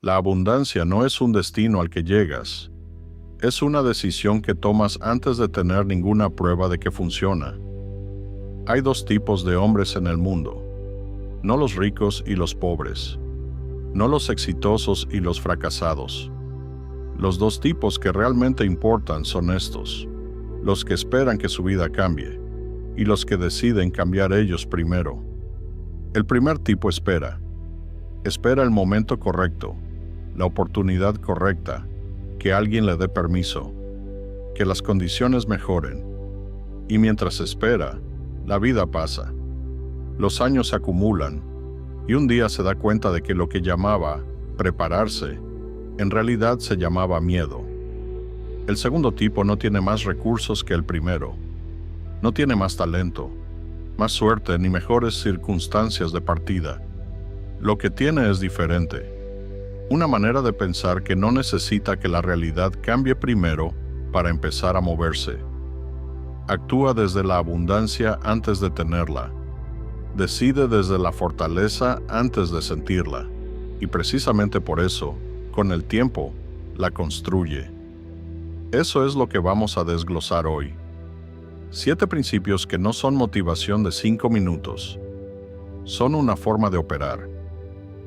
La abundancia no es un destino al que llegas, es una decisión que tomas antes de tener ninguna prueba de que funciona. Hay dos tipos de hombres en el mundo, no los ricos y los pobres, no los exitosos y los fracasados. Los dos tipos que realmente importan son estos, los que esperan que su vida cambie y los que deciden cambiar ellos primero. El primer tipo espera el momento correcto, la oportunidad correcta, que alguien le dé permiso, que las condiciones mejoren. Y mientras espera, la vida pasa. Los años se acumulan y un día se da cuenta de que lo que llamaba prepararse, en realidad se llamaba miedo. El segundo tipo no tiene más recursos que el primero. No tiene más talento, más suerte ni mejores circunstancias de partida. Lo que tiene es diferente. Una manera de pensar que no necesita que la realidad cambie primero para empezar a moverse. Actúa desde la abundancia antes de tenerla. Decide desde la fortaleza antes de sentirla. Y precisamente por eso, con el tiempo, la construye. Eso es lo que vamos a desglosar hoy. 7 principios que no son motivación de 5 minutos. Son una forma de operar.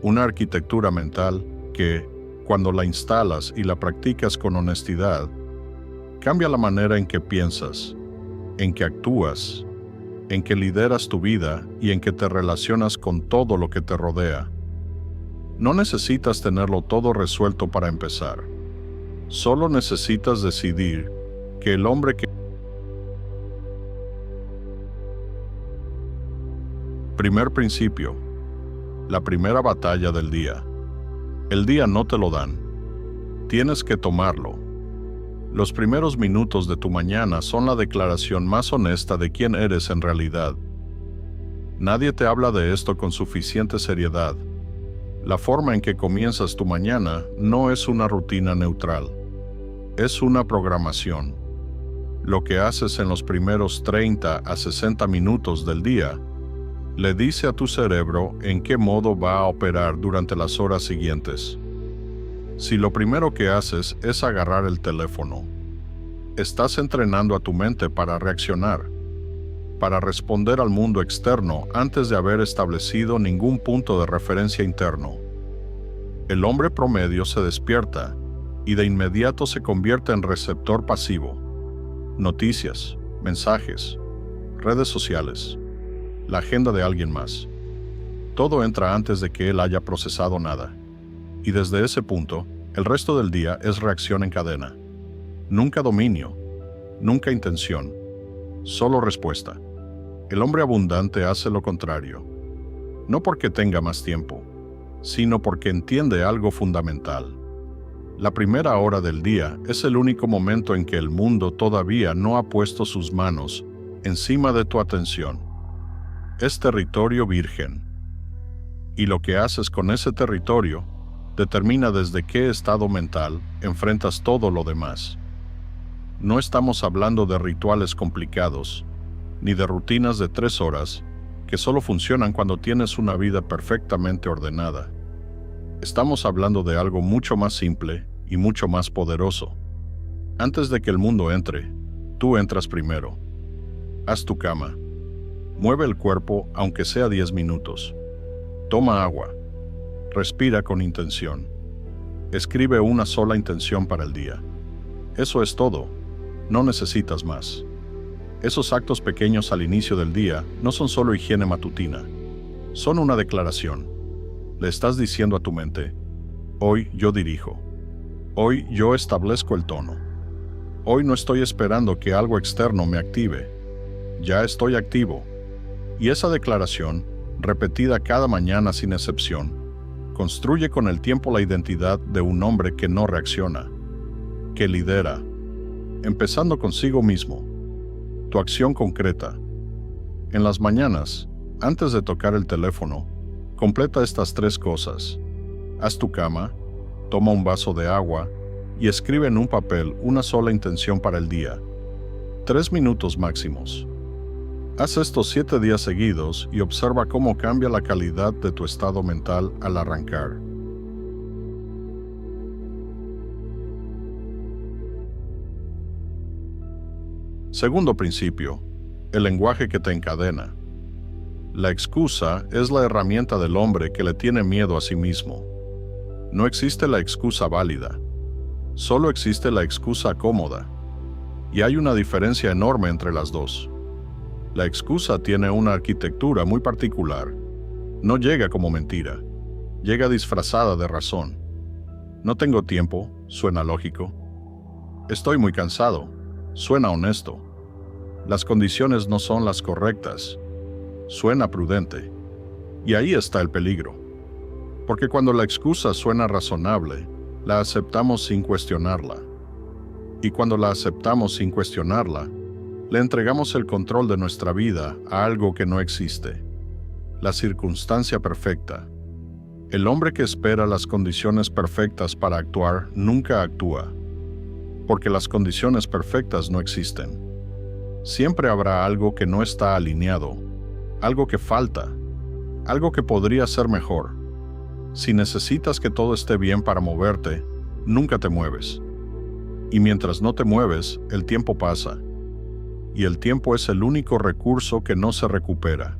Una arquitectura mental que, cuando la instalas y la practicas con honestidad, cambia la manera en que piensas, en que actúas, en que lideras tu vida y en que te relacionas con todo lo que te rodea. No necesitas tenerlo todo resuelto para empezar. Solo necesitas decidir que el hombre que... Primer principio. La primera batalla del día. El día no te lo dan. Tienes que tomarlo. Los primeros minutos de tu mañana son la declaración más honesta de quién eres en realidad. Nadie te habla de esto con suficiente seriedad. La forma en que comienzas tu mañana no es una rutina neutral. Es una programación. Lo que haces en los primeros 30 a 60 minutos del día le dice a tu cerebro en qué modo va a operar durante las horas siguientes. Si lo primero que haces es agarrar el teléfono, estás entrenando a tu mente para reaccionar, para responder al mundo externo antes de haber establecido ningún punto de referencia interno. El hombre promedio se despierta y de inmediato se convierte en receptor pasivo. Noticias, mensajes, redes sociales, la agenda de alguien más. Todo entra antes de que él haya procesado nada. Y desde ese punto, el resto del día es reacción en cadena. Nunca dominio, nunca intención, solo respuesta. El hombre abundante hace lo contrario. No porque tenga más tiempo, sino porque entiende algo fundamental. La primera hora del día es el único momento en que el mundo todavía no ha puesto sus manos encima de tu atención. Es territorio virgen. Y lo que haces con ese territorio determina desde qué estado mental enfrentas todo lo demás. No estamos hablando de rituales complicados, ni de rutinas de 3 horas que solo funcionan cuando tienes una vida perfectamente ordenada. Estamos hablando de algo mucho más simple y mucho más poderoso. Antes de que el mundo entre, tú entras primero. Haz tu cama. Mueve el cuerpo aunque sea 10 minutos. Toma agua. Respira con intención. Escribe una sola intención para el día. Eso es todo. No necesitas más. Esos actos pequeños al inicio del día no son solo higiene matutina. Son una declaración. Le estás diciendo a tu mente, hoy yo dirijo. Hoy yo establezco el tono. Hoy no estoy esperando que algo externo me active. Ya estoy activo. Y esa declaración, repetida cada mañana sin excepción, construye con el tiempo la identidad de un hombre que no reacciona, que lidera, empezando consigo mismo. Tu acción concreta. En las mañanas, antes de tocar el teléfono, completa estas 3 cosas. Haz tu cama, toma un vaso de agua y escribe en un papel una sola intención para el día. 3 minutos máximos. Haz estos 7 días seguidos y observa cómo cambia la calidad de tu estado mental al arrancar. Segundo principio, el lenguaje que te encadena. La excusa es la herramienta del hombre que le tiene miedo a sí mismo. No existe la excusa válida, solo existe la excusa cómoda. Y hay una diferencia enorme entre las dos. La excusa tiene una arquitectura muy particular. No llega como mentira, llega disfrazada de razón. No tengo tiempo, suena lógico. Estoy muy cansado, suena honesto. Las condiciones no son las correctas, suena prudente. Y ahí está el peligro. Porque cuando la excusa suena razonable, la aceptamos sin cuestionarla. Y cuando la aceptamos sin cuestionarla, le entregamos el control de nuestra vida a algo que no existe. La circunstancia perfecta. El hombre que espera las condiciones perfectas para actuar nunca actúa, porque las condiciones perfectas no existen. Siempre habrá algo que no está alineado, algo que falta, algo que podría ser mejor. Si necesitas que todo esté bien para moverte, nunca te mueves. Y mientras no te mueves, el tiempo pasa. Y el tiempo es el único recurso que no se recupera.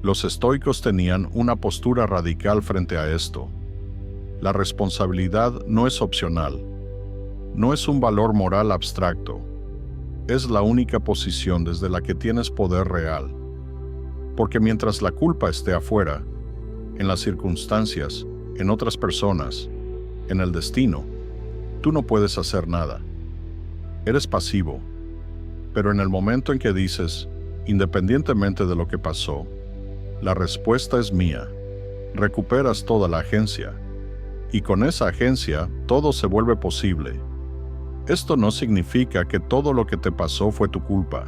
Los estoicos tenían una postura radical frente a esto. La responsabilidad no es opcional. No es un valor moral abstracto. Es la única posición desde la que tienes poder real. Porque mientras la culpa esté afuera, en las circunstancias, en otras personas, en el destino, tú no puedes hacer nada. Eres pasivo. Pero en el momento en que dices, independientemente de lo que pasó, la respuesta es mía, recuperas toda la agencia. Y con esa agencia, todo se vuelve posible. Esto no significa que todo lo que te pasó fue tu culpa.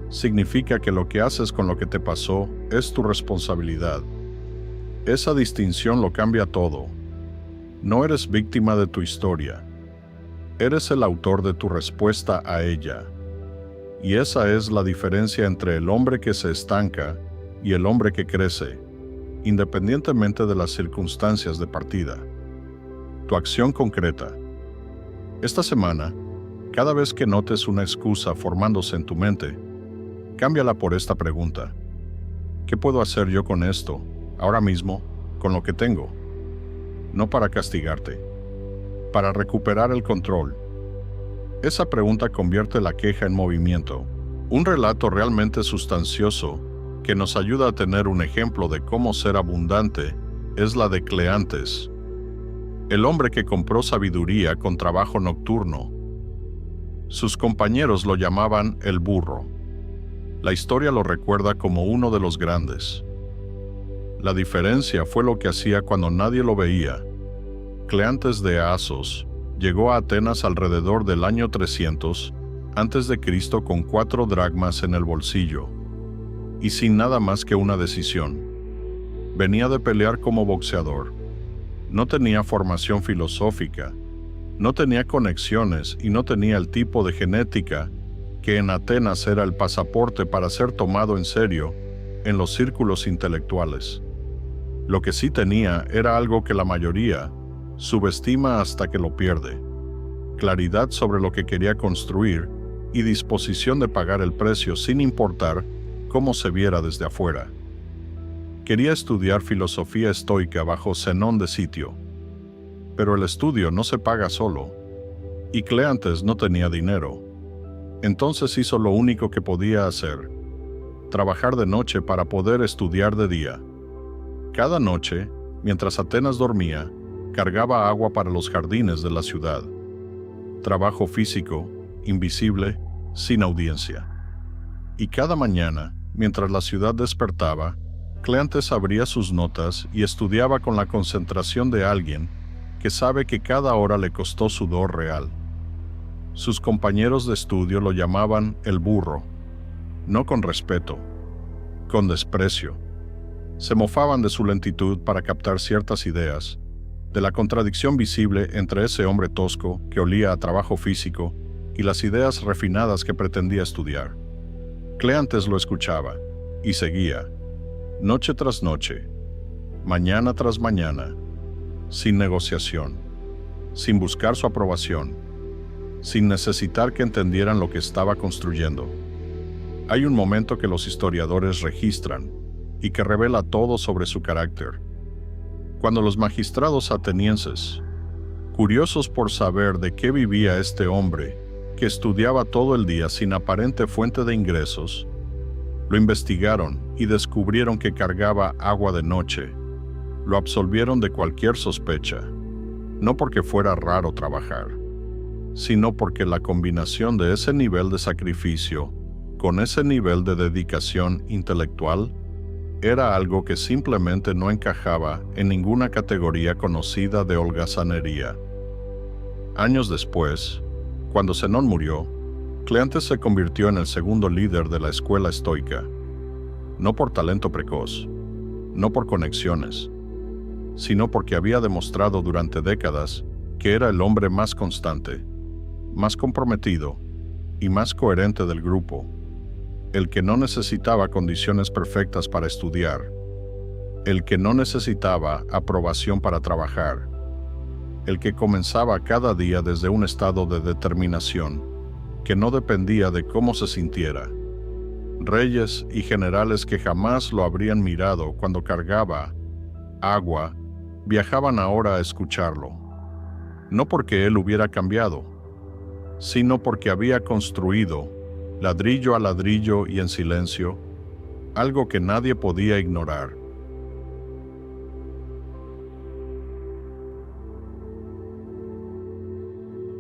Significa que lo que haces con lo que te pasó es tu responsabilidad. Esa distinción lo cambia todo. No eres víctima de tu historia. Eres el autor de tu respuesta a ella. Y esa es la diferencia entre el hombre que se estanca y el hombre que crece, independientemente de las circunstancias de partida. Tu acción concreta. Esta semana, cada vez que notes una excusa formándose en tu mente, cámbiala por esta pregunta. ¿Qué puedo hacer yo con esto, ahora mismo, con lo que tengo? No para castigarte, para recuperar el control. Esa pregunta convierte la queja en movimiento, un relato realmente sustancioso que nos ayuda a tener un ejemplo de cómo ser abundante es la de Cleantes, el hombre que compró sabiduría con trabajo nocturno. Sus compañeros lo llamaban el burro. La historia lo recuerda como uno de los grandes. La diferencia fue lo que hacía cuando nadie lo veía. Cleantes de Asos llegó a Atenas alrededor del año 300 a.C. con 4 dracmas en el bolsillo y sin nada más que una decisión. Venía de pelear como boxeador. No tenía formación filosófica, no tenía conexiones y no tenía el tipo de genética que en Atenas era el pasaporte para ser tomado en serio en los círculos intelectuales. Lo que sí tenía era algo que la mayoría subestima hasta que lo pierde: claridad sobre lo que quería construir y disposición de pagar el precio sin importar cómo se viera desde afuera. Quería estudiar filosofía estoica bajo Zenón de Sitio. Pero el estudio no se paga solo, y Cleantes no tenía dinero. Entonces hizo lo único que podía hacer: trabajar de noche para poder estudiar de día. Cada noche, mientras Atenas dormía, cargaba agua para los jardines de la ciudad. Trabajo físico, invisible, sin audiencia. Y cada mañana, mientras la ciudad despertaba, Cleantes abría sus notas y estudiaba con la concentración de alguien que sabe que cada hora le costó sudor real. Sus compañeros de estudio lo llamaban el burro, no con respeto, con desprecio. Se mofaban de su lentitud para captar ciertas ideas, de la contradicción visible entre ese hombre tosco que olía a trabajo físico y las ideas refinadas que pretendía estudiar. Cleantes lo escuchaba y seguía, noche tras noche, mañana tras mañana, sin negociación, sin buscar su aprobación, sin necesitar que entendieran lo que estaba construyendo. Hay un momento que los historiadores registran y que revela todo sobre su carácter. Cuando los magistrados atenienses, curiosos por saber de qué vivía este hombre, que estudiaba todo el día sin aparente fuente de ingresos, lo investigaron y descubrieron que cargaba agua de noche, lo absolvieron de cualquier sospecha, no porque fuera raro trabajar, sino porque la combinación de ese nivel de sacrificio con ese nivel de dedicación intelectual era algo que simplemente no encajaba en ninguna categoría conocida de holgazanería. Años después, cuando Zenón murió, Cleantes se convirtió en el segundo líder de la escuela estoica, no por talento precoz, no por conexiones, sino porque había demostrado durante décadas que era el hombre más constante, más comprometido y más coherente del grupo, el que no necesitaba condiciones perfectas para estudiar, el que no necesitaba aprobación para trabajar, el que comenzaba cada día desde un estado de determinación que no dependía de cómo se sintiera. Reyes y generales que jamás lo habrían mirado cuando cargaba agua, viajaban ahora a escucharlo, no porque él hubiera cambiado, sino porque había construido, ladrillo a ladrillo y en silencio, algo que nadie podía ignorar.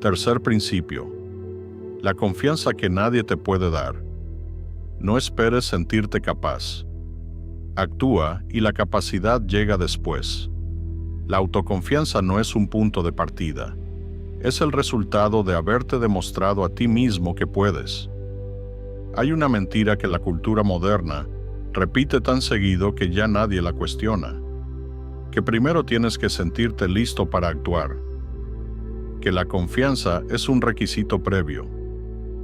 Tercer principio: la confianza que nadie te puede dar. No esperes sentirte capaz. Actúa y la capacidad llega después. La autoconfianza no es un punto de partida. Es el resultado de haberte demostrado a ti mismo que puedes. Hay una mentira que la cultura moderna repite tan seguido que ya nadie la cuestiona. Que primero tienes que sentirte listo para actuar. Que la confianza es un requisito previo.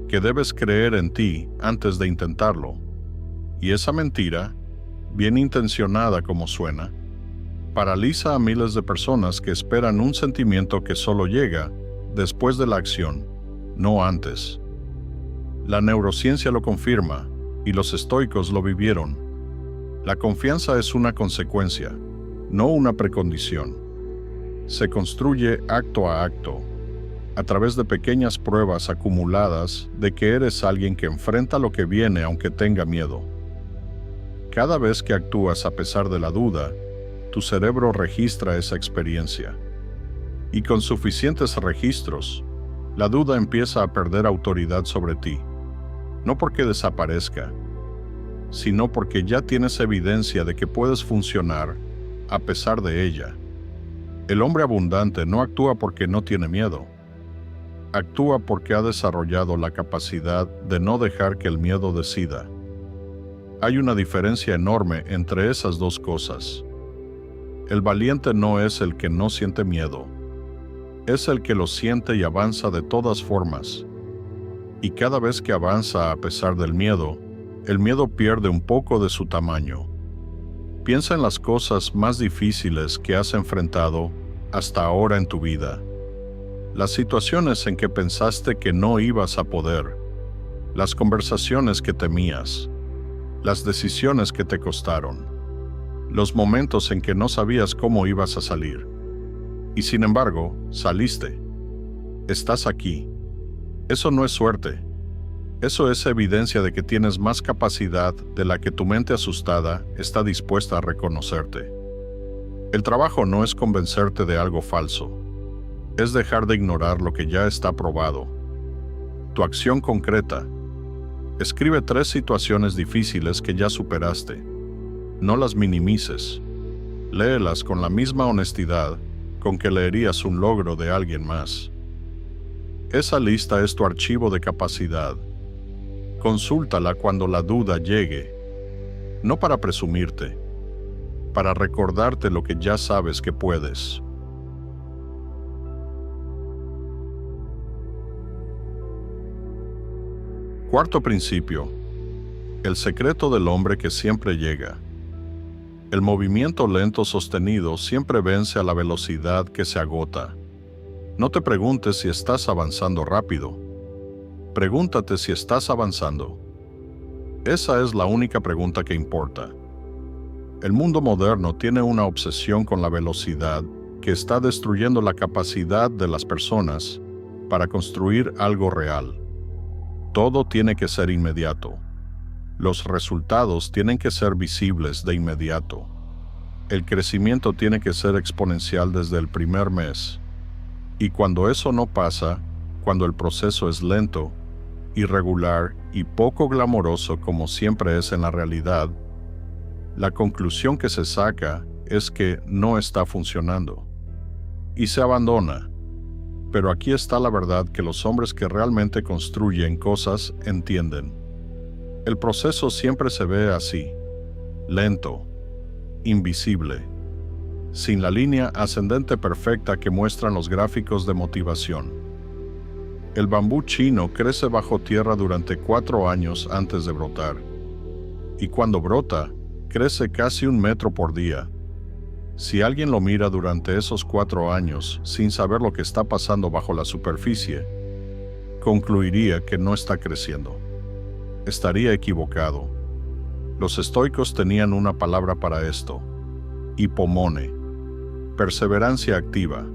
Que debes creer en ti antes de intentarlo. Y esa mentira, bien intencionada como suena, paraliza a miles de personas que esperan un sentimiento que solo llega después de la acción, no antes. La neurociencia lo confirma y los estoicos lo vivieron. La confianza es una consecuencia, no una precondición. Se construye acto a acto, a través de pequeñas pruebas acumuladas de que eres alguien que enfrenta lo que viene aunque tenga miedo. Cada vez que actúas a pesar de la duda, tu cerebro registra esa experiencia. Y con suficientes registros, la duda empieza a perder autoridad sobre ti. No porque desaparezca, sino porque ya tienes evidencia de que puedes funcionar a pesar de ella. El hombre abundante no actúa porque no tiene miedo. Actúa porque ha desarrollado la capacidad de no dejar que el miedo decida. Hay una diferencia enorme entre esas dos cosas. El valiente no es el que no siente miedo. Es el que lo siente y avanza de todas formas. Y cada vez que avanza a pesar del miedo, el miedo pierde un poco de su tamaño. Piensa en las cosas más difíciles que has enfrentado hasta ahora en tu vida. Las situaciones en que pensaste que no ibas a poder. Las conversaciones que temías. Las decisiones que te costaron. Los momentos en que no sabías cómo ibas a salir. Y sin embargo, saliste. Estás aquí. Eso no es suerte. Eso es evidencia de que tienes más capacidad de la que tu mente asustada está dispuesta a reconocerte. El trabajo no es convencerte de algo falso. Es dejar de ignorar lo que ya está probado. Tu acción concreta. Escribe 3 situaciones difíciles que ya superaste. No las minimices. Léelas con la misma honestidad con que leerías un logro de alguien más. Esa lista es tu archivo de capacidad. Consúltala cuando la duda llegue, no para presumirte, para recordarte lo que ya sabes que puedes. Cuarto principio: el secreto del hombre que siempre llega. El movimiento lento sostenido siempre vence a la velocidad que se agota. No te preguntes si estás avanzando rápido. Pregúntate si estás avanzando. Esa es la única pregunta que importa. El mundo moderno tiene una obsesión con la velocidad que está destruyendo la capacidad de las personas para construir algo real. Todo tiene que ser inmediato. Los resultados tienen que ser visibles de inmediato. El crecimiento tiene que ser exponencial desde el primer mes. Y cuando eso no pasa, cuando el proceso es lento, irregular y poco glamoroso como siempre es en la realidad, la conclusión que se saca es que no está funcionando. Y se abandona. Pero aquí está la verdad que los hombres que realmente construyen cosas entienden. El proceso siempre se ve así, lento, invisible, sin la línea ascendente perfecta que muestran los gráficos de motivación. El bambú chino crece bajo tierra durante 4 años antes de brotar. Y cuando brota, crece casi 1 metro por día. Si alguien lo mira durante esos 4 años sin saber lo que está pasando bajo la superficie, concluiría que no está creciendo. Estaría equivocado. Los estoicos tenían una palabra para esto: hipomone, perseverancia activa,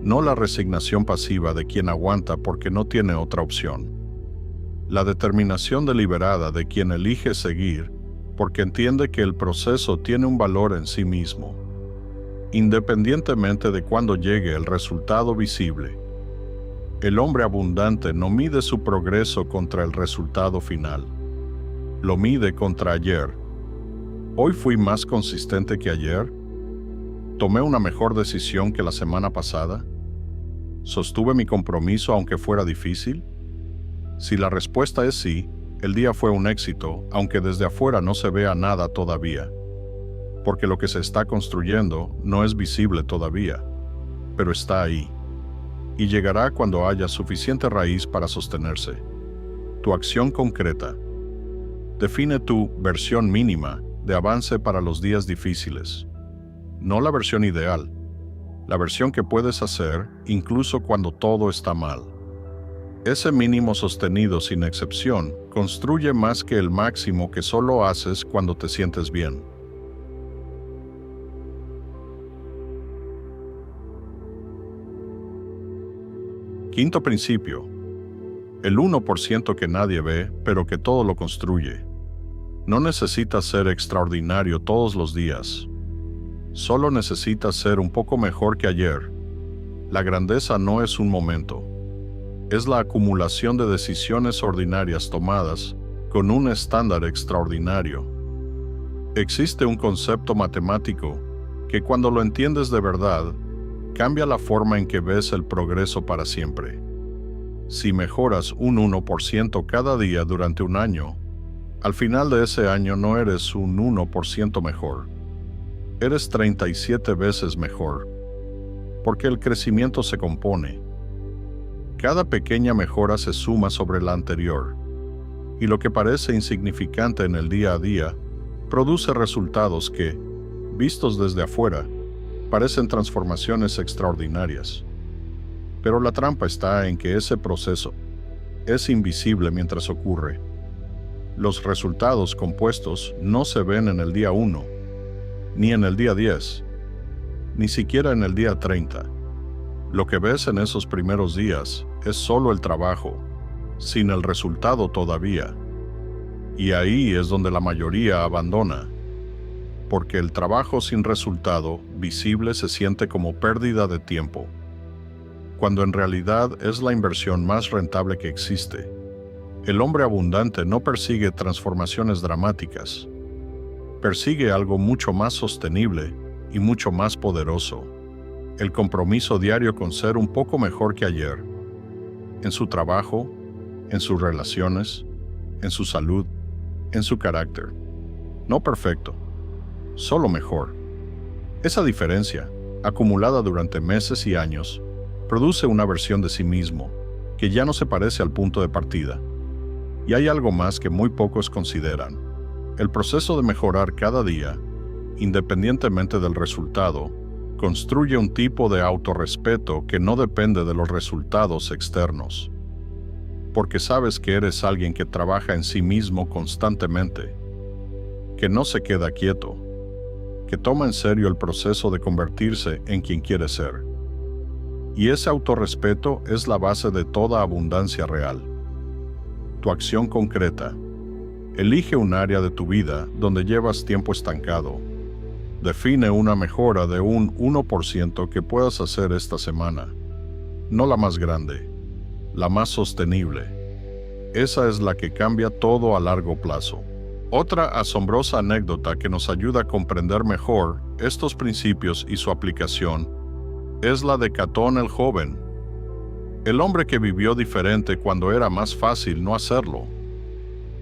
no la resignación pasiva de quien aguanta porque no tiene otra opción. La determinación deliberada de quien elige seguir porque entiende que el proceso tiene un valor en sí mismo, independientemente de cuándo llegue el resultado visible. El hombre abundante no mide su progreso contra el resultado final. Lo mide contra ayer. ¿Hoy fui más consistente que ayer? ¿Tomé una mejor decisión que la semana pasada? ¿Sostuve mi compromiso aunque fuera difícil? Si la respuesta es sí, el día fue un éxito, aunque desde afuera no se vea nada todavía. Porque lo que se está construyendo no es visible todavía, pero está ahí. Y llegará cuando haya suficiente raíz para sostenerse. Tu acción concreta. Define tu versión mínima de avance para los días difíciles. No la versión ideal, la versión que puedes hacer incluso cuando todo está mal. Ese mínimo sostenido sin excepción construye más que el máximo que solo haces cuando te sientes bien. Quinto principio. El 1% que nadie ve, pero que todo lo construye. No necesitas ser extraordinario todos los días. Solo necesitas ser un poco mejor que ayer. La grandeza no es un momento. Es la acumulación de decisiones ordinarias tomadas con un estándar extraordinario. Existe un concepto matemático que cuando lo entiendes de verdad, cambia la forma en que ves el progreso para siempre. Si mejoras un 1% cada día durante un año, al final de ese año no eres un 1% mejor. Eres 37 veces mejor. Porque el crecimiento se compone. Cada pequeña mejora se suma sobre la anterior. Y lo que parece insignificante en el día a día, produce resultados que, vistos desde afuera, parecen transformaciones extraordinarias. Pero la trampa está en que ese proceso es invisible mientras ocurre. Los resultados compuestos no se ven en el día 1, ni en el día 10, ni siquiera en el día 30. Lo que ves en esos primeros días es solo el trabajo, sin el resultado todavía. Y ahí es donde la mayoría abandona. Porque el trabajo sin resultado visible se siente como pérdida de tiempo, cuando en realidad es la inversión más rentable que existe. El hombre abundante no persigue transformaciones dramáticas, persigue algo mucho más sostenible y mucho más poderoso: el compromiso diario con ser un poco mejor que ayer, en su trabajo, en sus relaciones, en su salud, en su carácter. No perfecto, solo mejor. Esa diferencia, acumulada durante meses y años, produce una versión de sí mismo que ya no se parece al punto de partida. Y hay algo más que muy pocos consideran. El proceso de mejorar cada día, independientemente del resultado, Construye un tipo de autorrespeto que no depende de los resultados externos. Porque sabes que eres alguien que trabaja en sí mismo constantemente, que no se queda quieto, que toma en serio el proceso de convertirse en quien quiere ser. Y ese autorrespeto es la base de toda abundancia real. Tu acción concreta. Elige un área de tu vida donde llevas tiempo estancado. Define una mejora de un 1% que puedas hacer esta semana. No la más grande, la más sostenible. Esa es la que cambia todo a largo plazo. Otra asombrosa anécdota que nos ayuda a comprender mejor estos principios y su aplicación es la de Catón el joven, el hombre que vivió diferente cuando era más fácil no hacerlo.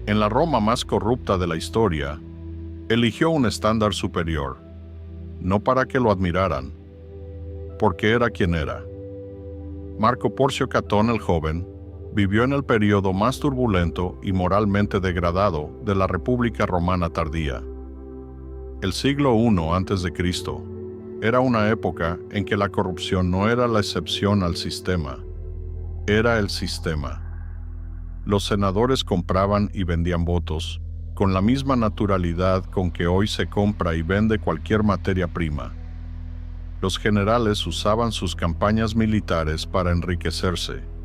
En la Roma más corrupta de la historia, eligió un estándar superior, no para que lo admiraran, porque era quien era. Marco Porcio Catón el joven vivió en el periodo más turbulento y moralmente degradado de la República Romana tardía. El siglo I a.C. era una época en que la corrupción no era la excepción al sistema, era el sistema. Los senadores compraban y vendían votos, con la misma naturalidad con que hoy se compra y vende cualquier materia prima. Los generales usaban sus campañas militares para enriquecerse.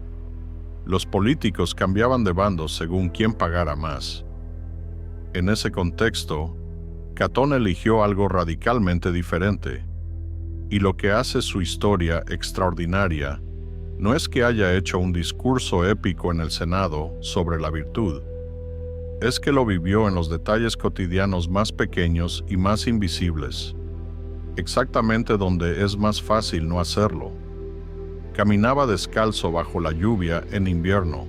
Los políticos cambiaban de bando según quién pagara más. En ese contexto, Catón eligió algo radicalmente diferente. Y lo que hace su historia extraordinaria no es que haya hecho un discurso épico en el Senado sobre la virtud, es que lo vivió en los detalles cotidianos más pequeños y más invisibles, exactamente donde es más fácil no hacerlo. Caminaba descalzo bajo la lluvia en invierno,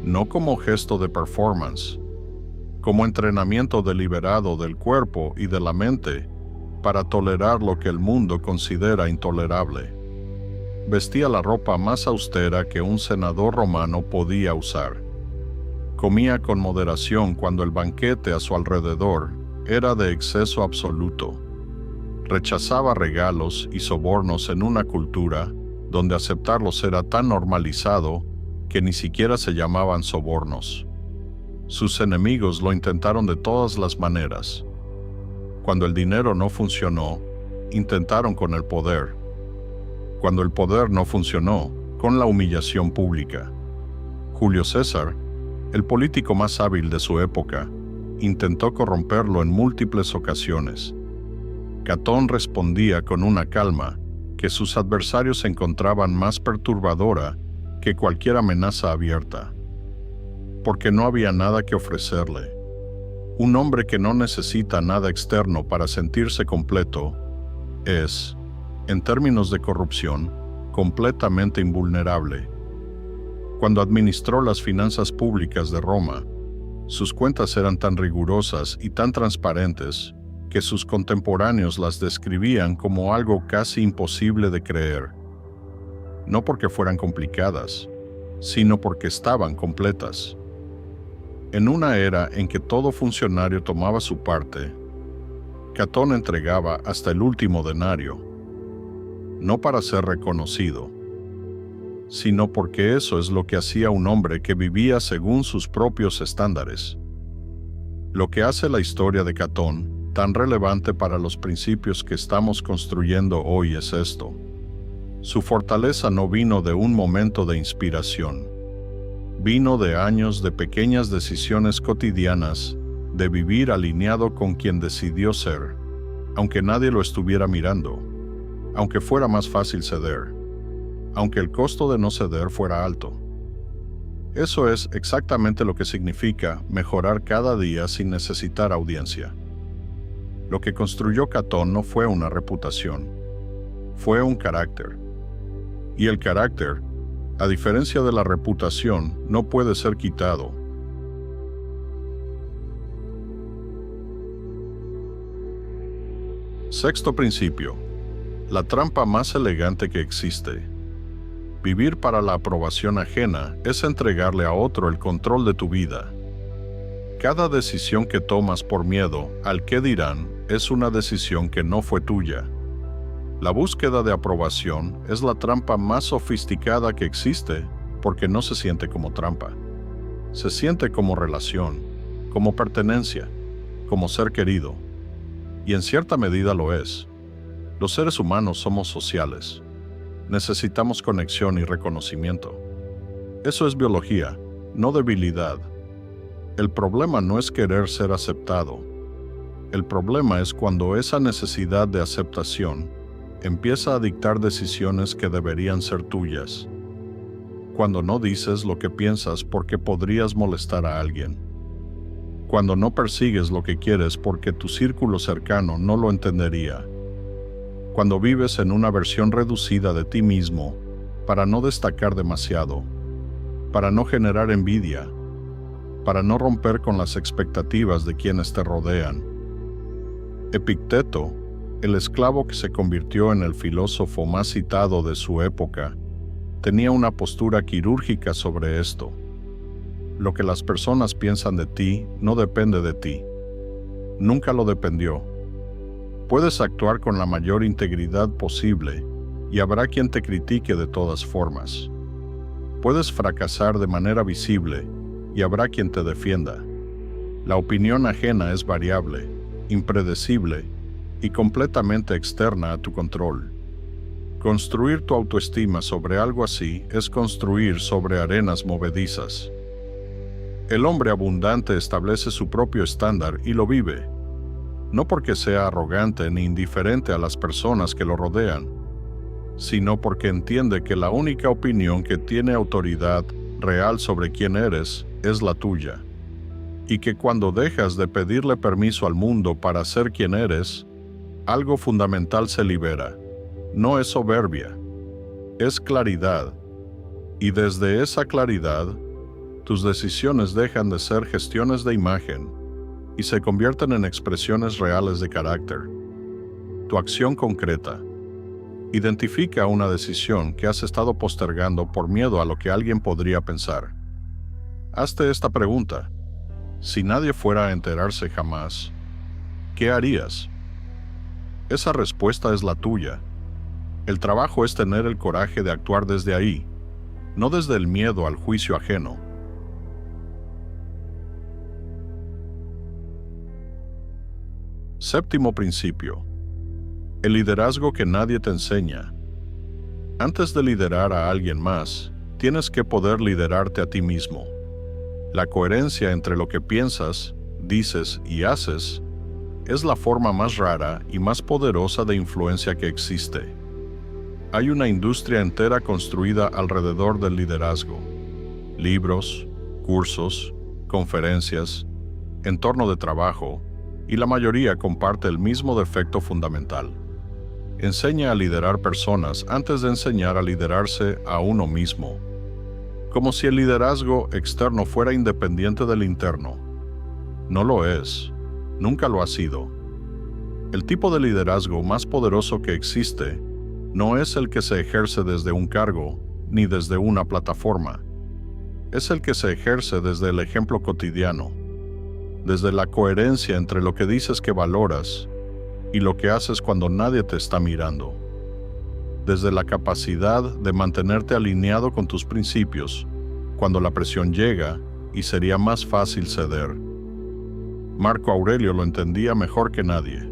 no como gesto de performance, como entrenamiento deliberado del cuerpo y de la mente para tolerar lo que el mundo considera intolerable. Vestía la ropa más austera que un senador romano podía usar. Comía con moderación cuando el banquete a su alrededor era de exceso absoluto. Rechazaba regalos y sobornos en una cultura donde aceptarlos era tan normalizado que ni siquiera se llamaban sobornos. Sus enemigos lo intentaron de todas las maneras. Cuando el dinero no funcionó, intentaron con el poder. Cuando el poder no funcionó, con la humillación pública. Julio César, el político más hábil de su época, intentó corromperlo en múltiples ocasiones. Catón respondía con una calma que sus adversarios encontraban más perturbadora que cualquier amenaza abierta. Porque no había nada que ofrecerle. Un hombre que no necesita nada externo para sentirse completo es, en términos de corrupción, completamente invulnerable. Cuando administró las finanzas públicas de Roma, sus cuentas eran tan rigurosas y tan transparentes que sus contemporáneos las describían como algo casi imposible de creer. No porque fueran complicadas, sino porque estaban completas. En una era en que todo funcionario tomaba su parte, Catón entregaba hasta el último denario, no para ser reconocido, sino porque eso es lo que hacía un hombre que vivía según sus propios estándares. Lo que hace la historia de Catón tan relevante para los principios que estamos construyendo hoy es esto. Su fortaleza no vino de un momento de inspiración. Vino de años de pequeñas decisiones cotidianas, de vivir alineado con quien decidió ser, aunque nadie lo estuviera mirando, aunque fuera más fácil ceder, aunque el costo de no ceder fuera alto. Eso es exactamente lo que significa mejorar cada día sin necesitar audiencia. Lo que construyó Catón no fue una reputación, fue un carácter. Y el carácter, a diferencia de la reputación, no puede ser quitado. Sexto principio. La trampa más elegante que existe. Vivir para la aprobación ajena es entregarle a otro el control de tu vida. Cada decisión que tomas por miedo al qué dirán es una decisión que no fue tuya. La búsqueda de aprobación es la trampa más sofisticada que existe porque no se siente como trampa. Se siente como relación, como pertenencia, como ser querido. Y en cierta medida lo es. Los seres humanos somos sociales. Necesitamos conexión y reconocimiento. Eso es biología, no debilidad. El problema no es querer ser aceptado. El problema es cuando esa necesidad de aceptación empieza a dictar decisiones que deberían ser tuyas. Cuando no dices lo que piensas porque podrías molestar a alguien. Cuando no persigues lo que quieres porque tu círculo cercano no lo entendería. Cuando vives en una versión reducida de ti mismo para no destacar demasiado, para no generar envidia, para no romper con las expectativas de quienes te rodean. Epicteto, el esclavo que se convirtió en el filósofo más citado de su época, tenía una postura quirúrgica sobre esto. Lo que las personas piensan de ti no depende de ti. Nunca lo dependió. Puedes actuar con la mayor integridad posible y habrá quien te critique de todas formas. Puedes fracasar de manera visible y habrá quien te defienda. La opinión ajena es variable, impredecible y completamente externa a tu control. Construir tu autoestima sobre algo así es construir sobre arenas movedizas. El hombre abundante establece su propio estándar y lo vive, no porque sea arrogante ni indiferente a las personas que lo rodean, sino porque entiende que la única opinión que tiene autoridad real sobre quién eres es la tuya, y que cuando dejas de pedirle permiso al mundo para ser quien eres, algo fundamental se libera. No es soberbia, es claridad, y desde esa claridad, tus decisiones dejan de ser gestiones de imagen y se convierten en expresiones reales de carácter. Tu acción concreta. Identifica una decisión que has estado postergando por miedo a lo que alguien podría pensar. Hazte esta pregunta. Si nadie fuera a enterarse jamás, ¿qué harías? Esa respuesta es la tuya. El trabajo es tener el coraje de actuar desde ahí, no desde el miedo al juicio ajeno. Séptimo principio. El liderazgo que nadie te enseña. Antes de liderar a alguien más, tienes que poder liderarte a ti mismo. La coherencia entre lo que piensas, dices y haces es la forma más rara y más poderosa de influencia que existe. Hay una industria entera construida alrededor del liderazgo. Libros, cursos, conferencias, entorno de trabajo, y la mayoría comparte el mismo defecto fundamental. Enseña a liderar personas antes de enseñar a liderarse a uno mismo. Como si el liderazgo externo fuera independiente del interno. No lo es. Nunca lo ha sido. El tipo de liderazgo más poderoso que existe no es el que se ejerce desde un cargo ni desde una plataforma. Es el que se ejerce desde el ejemplo cotidiano, desde la coherencia entre lo que dices que valoras y lo que haces cuando nadie te está mirando, desde la capacidad de mantenerte alineado con tus principios cuando la presión llega y sería más fácil ceder. Marco Aurelio lo entendía mejor que nadie.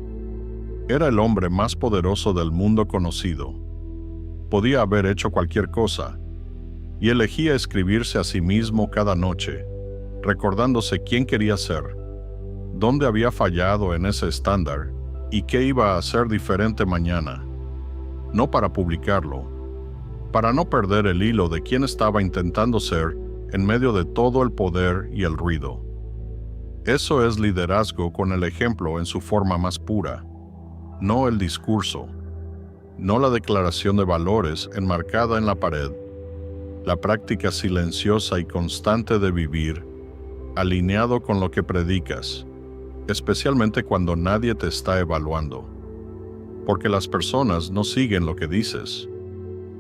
Era el hombre más poderoso del mundo conocido. Podía haber hecho cualquier cosa, y elegía escribirse a sí mismo cada noche, recordándose quién quería ser, dónde había fallado en ese estándar y qué iba a hacer diferente mañana. No para publicarlo, para no perder el hilo de quién estaba intentando ser en medio de todo el poder y el ruido. Eso es liderazgo con el ejemplo en su forma más pura, no el discurso, no la declaración de valores enmarcada en la pared, la práctica silenciosa y constante de vivir, alineado con lo que predicas, especialmente cuando nadie te está evaluando. Porque las personas no siguen lo que dices,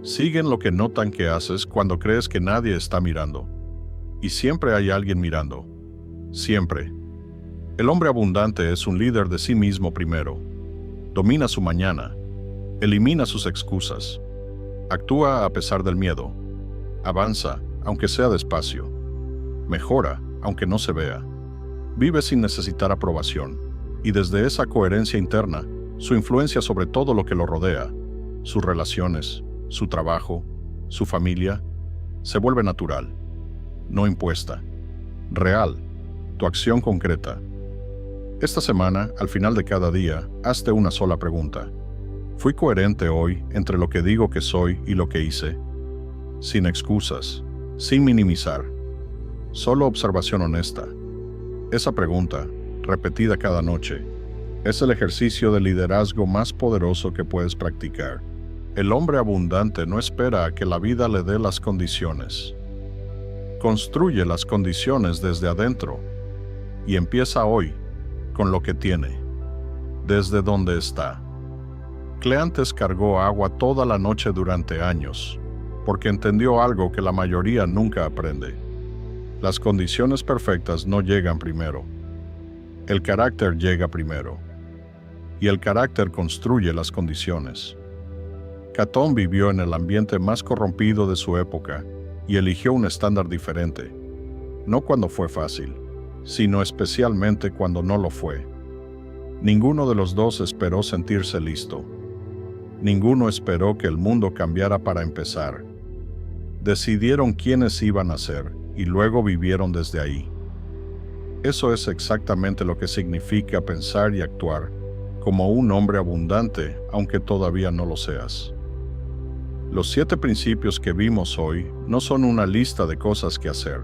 siguen lo que notan que haces cuando crees que nadie está mirando. Y siempre hay alguien mirando. Siempre. El hombre abundante es un líder de sí mismo primero. Domina su mañana. Elimina sus excusas. Actúa a pesar del miedo. Avanza, aunque sea despacio. Mejora, aunque no se vea. Vive sin necesitar aprobación. Y desde esa coherencia interna, su influencia sobre todo lo que lo rodea, sus relaciones, su trabajo, su familia, se vuelve natural, no impuesta, real, tu acción concreta. Esta semana, al final de cada día, hazte una sola pregunta. ¿Fui coherente hoy entre lo que digo que soy y lo que hice? Sin excusas, sin minimizar, solo observación honesta. Esa pregunta, repetida cada noche, es el ejercicio de liderazgo más poderoso que puedes practicar. El hombre abundante no espera a que la vida le dé las condiciones. Construye las condiciones desde adentro y empieza hoy con lo que tiene, desde donde está. Cleantes cargó agua toda la noche durante años, porque entendió algo que la mayoría nunca aprende. Las condiciones perfectas no llegan primero. El carácter llega primero. Y el carácter construye las condiciones. Catón vivió en el ambiente más corrompido de su época y eligió un estándar diferente, no cuando fue fácil, sino especialmente cuando no lo fue. Ninguno de los dos esperó sentirse listo. Ninguno esperó que el mundo cambiara para empezar. Decidieron quiénes iban a ser y luego vivieron desde ahí. Eso es exactamente lo que significa pensar y actuar como un hombre abundante, aunque todavía no lo seas. Los 7 principios que vimos hoy no son una lista de cosas que hacer.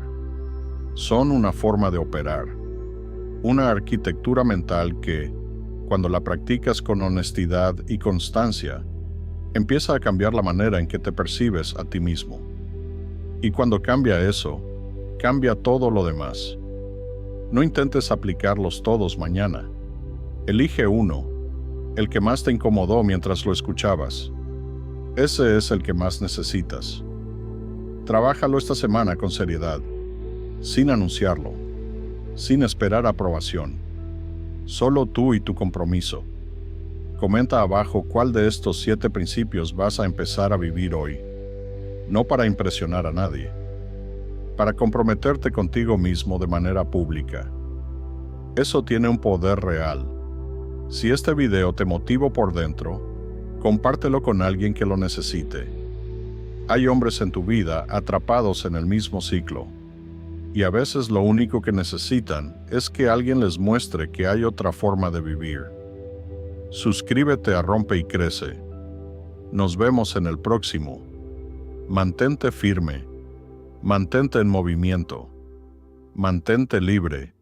Son una forma de operar. Una arquitectura mental que, cuando la practicas con honestidad y constancia, empieza a cambiar la manera en que te percibes a ti mismo. Y cuando cambia eso, cambia todo lo demás. No intentes aplicarlos todos mañana. Elige uno, el que más te incomodó mientras lo escuchabas. Ese es el que más necesitas. Trabájalo esta semana con seriedad, sin anunciarlo, sin esperar aprobación. Solo tú y tu compromiso. Comenta abajo cuál de estos 7 principios vas a empezar a vivir hoy. No para impresionar a nadie, para comprometerte contigo mismo de manera pública. Eso tiene un poder real. Si este video te motivó por dentro, compártelo con alguien que lo necesite. Hay hombres en tu vida atrapados en el mismo ciclo, y a veces lo único que necesitan es que alguien les muestre que hay otra forma de vivir. Suscríbete a Rompe y Crece. Nos vemos en el próximo. Mantente firme, mantente en movimiento, mantente libre.